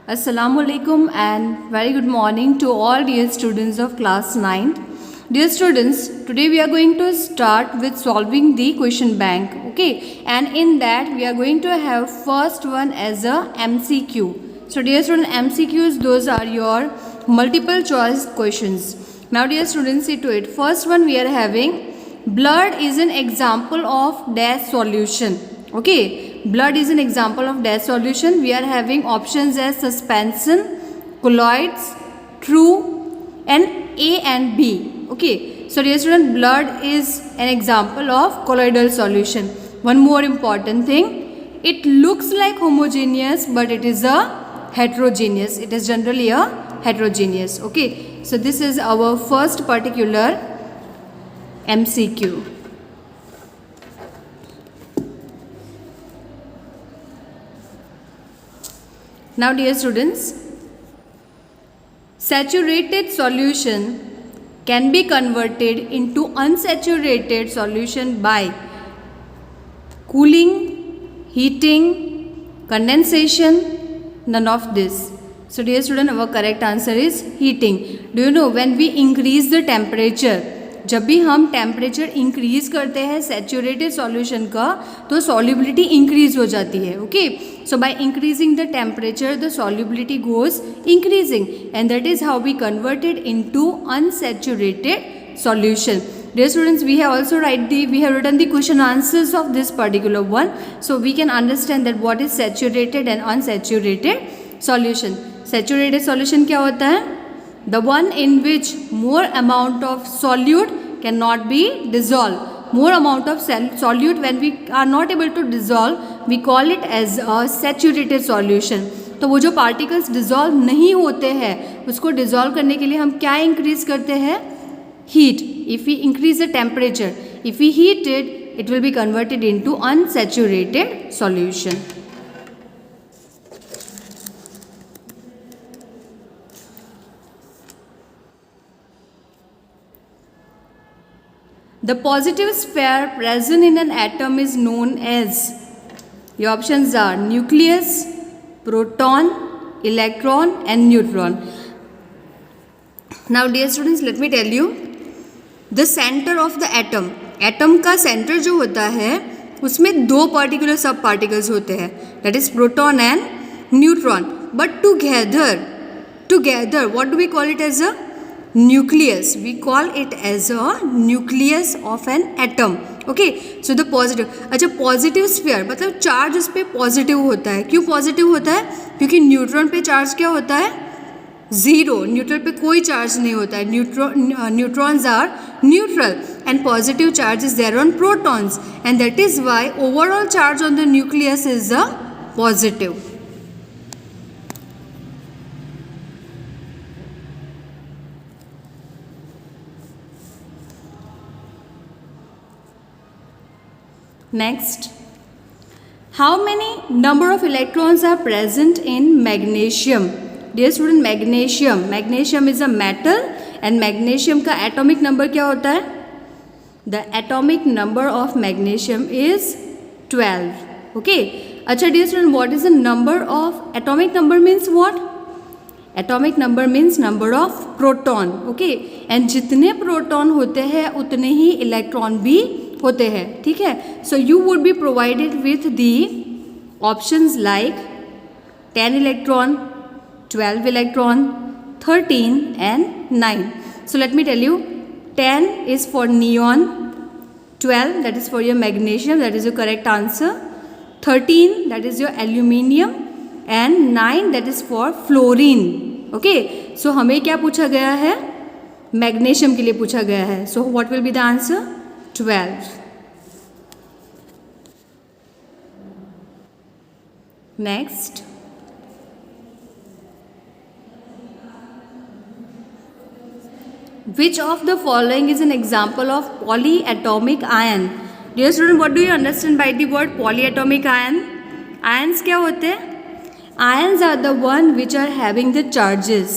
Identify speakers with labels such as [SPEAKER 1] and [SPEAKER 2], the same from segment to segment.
[SPEAKER 1] Assalamualaikum and very good morning to all dear students of class 9. Dear students, today we are going to start with solving the question bank. Okay, and in that we are going to have first one as a MCQ. So dear student, MCQs, those are your multiple choice questions. Now dear students, see to it. First one we are having blood is an example of dash solution. Okay, blood is an example of dash solution. We are having options as suspension, colloids, true, and A and B. Okay, so dear student, blood is an example of colloidal solution. One more important thing, it looks like homogeneous, but it is a heterogeneous. It is generally a heterogeneous. Okay, so this is our first particular MCQ. Now dear students, saturated solution can be converted into unsaturated solution by cooling, heating, condensation, none of this. So dear student, our correct answer is heating. Do you know when we increase the temperature, जब भी हम temperature increase करते हैं saturated solution का तो solubility increase हो जाती है. Okay, so by increasing the temperature the solubility goes increasing and that is how we converted into unsaturated solution. Dear students, we have also written the question answers of this particular one, so we can understand that what is saturated and unsaturated solution. Saturated solution क्या होता है? The one in which more amount of solute cannot be dissolved. More amount of solute when we are not able to dissolve, we call it as a saturated solution. तो वो जो particles dissolve नहीं होते हैं उसको dissolve करने के लिए हम क्या increase करते हैं? Heat. If we increase the temperature, if we heat it, it will be converted into unsaturated solution. The positive sphere present in an atom is known as, your options are nucleus, proton, electron and neutron. Now dear students, let me tell you, the center of the atom, atom का center जो होता है उसमें दो particular सब particles होते हैं, that is proton and neutron, but together what do we call it as a nucleus? We call it as a nucleus of an atom. Okay, so the positive, अच्छा positive sphere मतलब charge उस पर positive होता है. क्यों positive होता है? क्योंकि न्यूट्रॉन पे चार्ज क्या होता है? ज़ीरो. न्यूट्रल पे कोई चार्ज नहीं होता है. Neutrons are neutral and positive charge is there on protons and that is why overall charge on the nucleus is a positive. Next, how many number of electrons are present in magnesium? Dear student, magnesium is a metal and magnesium का atomic number क्या होता है? The atomic number of magnesium is 12. Okay. अच्छा dear student, what is the number of atomic number means what? Atomic number means number of proton. Okay. And जितने proton होते हैं उतने ही electron भी होते हैं. ठीक है. So you would be provided with the options like 10 electron, 12 electron, 13 and 9. So let me tell you, 10 is for neon, 12 that is for your magnesium, that is your correct answer, 13 that is your aluminium and 9 that is for fluorine. Okay, so हमें क्या पूछा गया है? Magnesium के लिए पूछा गया है. So what will be the answer? 12. Next, which of the following is an example of polyatomic ion? Dear student, what do you understand by the word polyatomic ion? Ions क्या होते हैं? Ions are the one which are having the charges.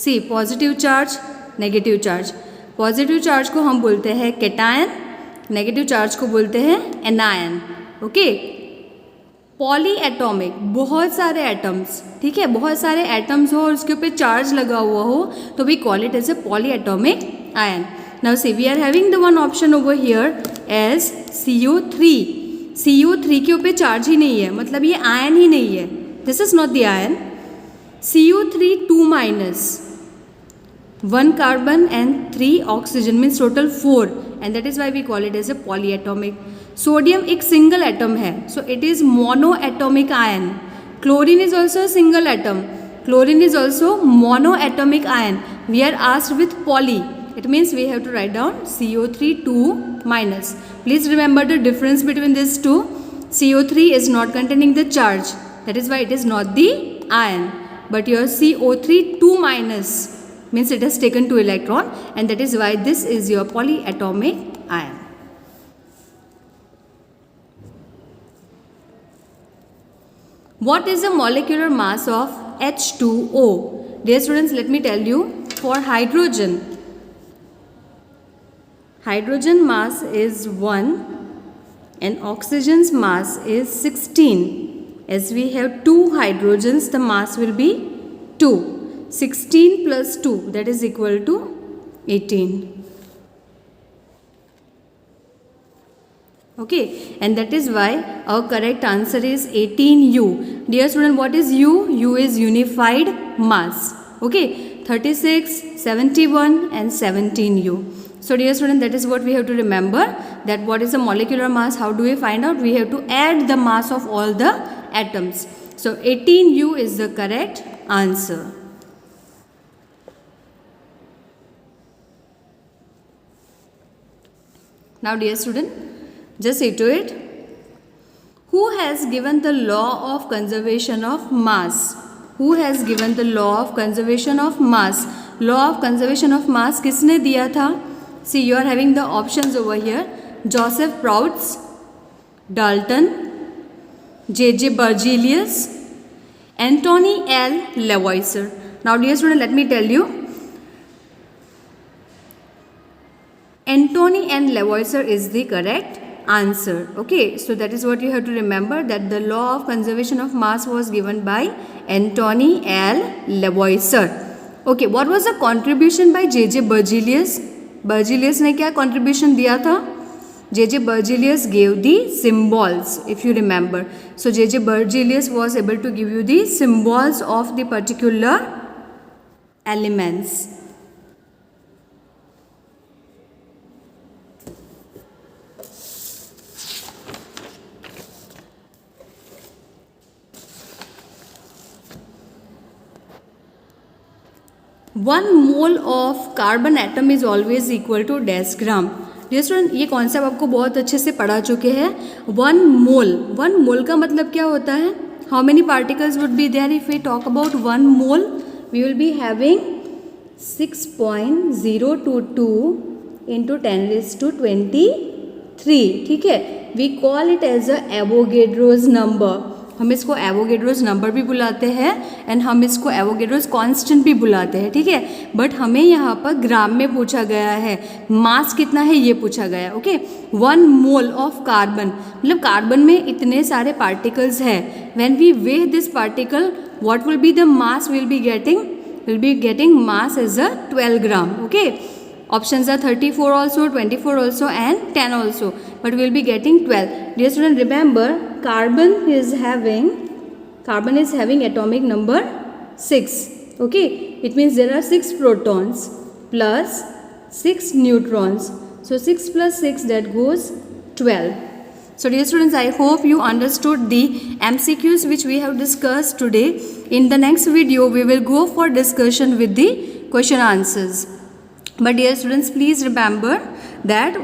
[SPEAKER 1] See, positive charge, negative charge. Positive charge को हम बोलते हैं cation, negative charge को बोलते हैं एनायन. ओके, पॉली एटॉमिक, बहुत सारे एटम्स, ठीक है, बहुत सारे एटम्स हो और उसके ऊपर चार्ज लगा हुआ हो तो we call it as a polyatomic ion. Now see we are having the one option over here as CO3. CO3 के ऊपर चार्ज ही नहीं है, मतलब ये आयन ही नहीं है. This is not the ion. CO3 2 minus 1 carbon and 3 oxygen means total 4 and that is why we call it as a polyatomic. Sodium एक single atom है, so it is monoatomic ion. Chlorine is also a single atom, chlorine is also monoatomic ion. We are asked with poly, it means we have to write down CO3 2 minus. Please remember the difference between these two. CO3 is not containing the charge, that is why it is not the ion, but your CO3 2 minus means it has taken 2 electron and that is why this is your polyatomic ion. What is the molecular mass of H2O? Dear students, let me tell you, for hydrogen, hydrogen mass is 1 and oxygen's mass is 16. As we have 2 hydrogens, the mass will be 2. 16 plus 2, that is equal to 18. Okay, and that is why our correct answer is 18U. Dear student, what is U? U is unified mass. Okay, 36, 71 and 17U. So dear student, that is what we have to remember, that what is the molecular mass. How do we find out? We have to add the mass of all the atoms. So 18U is the correct answer. Now dear student, just say to it, who has given the law of conservation of mass? Who has given the law of conservation of mass? Law of conservation of mass किसने दिया था? See, you are having the options over here. Joseph Proust, Dalton, J.J. Berzelius, Antony L. Lavoisier. Now dear student, let me tell you, Antony and Lavoisier is the correct answer. Okay, so that is what you have to remember, that the law of conservation of mass was given by Antony L. Lavoisier. Okay, what was the contribution by J.J. Berzelius? Berzelius ने क्या contribution दिया था? J.J. Berzelius gave the symbols, if you remember. So J.J. Berzelius was able to give you the symbols of the particular elements. One mole of carbon atom is always equal to dash gram. Dear student, ये concept आपको बहुत अच्छे से पढ़ा चुके हैं. One mole का मतलब क्या होता है? How many particles would be there if we talk about one mole? We will be having 6.022 into 10⁻23. ठीक है, we call it as a Avogadro's number. हम इसको एवोगेड्रोज नंबर भी बुलाते हैं एंड हम इसको एवोगेड्रोज कांस्टेंट भी बुलाते हैं. ठीक है, बट हमें यहाँ पर ग्राम में पूछा गया है, मास कितना है ये पूछा गया. ओके, 1 मोल ऑफ कार्बन, मतलब कार्बन में इतने सारे पार्टिकल्स हैं. When we weigh this particle, what will be the mass will be getting mass as a 12 gram. Okay, options are 34 also, 24 also and 10 also, but we will be getting 12. Dear student, remember carbon is having atomic number 6. Okay, it means there are 6 protons plus 6 neutrons. So 6 plus 6, that goes 12. So dear students, I hope you understood the MCQs which we have discussed today. In the next video we will go for discussion with the question answers. But dear students, please remember that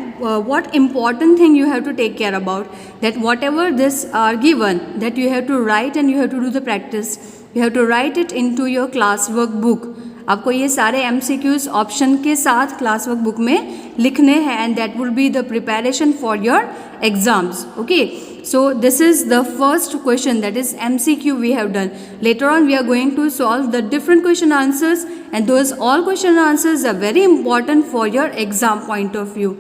[SPEAKER 1] what important thing you have to take care about, that whatever this are given, that you have to write and you have to do the practice. You have to write it into your class work book. आपको ये सारे MCQs option के साथ class work book में लिखने हैं and that will be the preparation for your exams. Okay, so this is the first question, that is MCQ we have done. Later on we are going to solve the different question answers and those all question answers are very important for your exam point of view.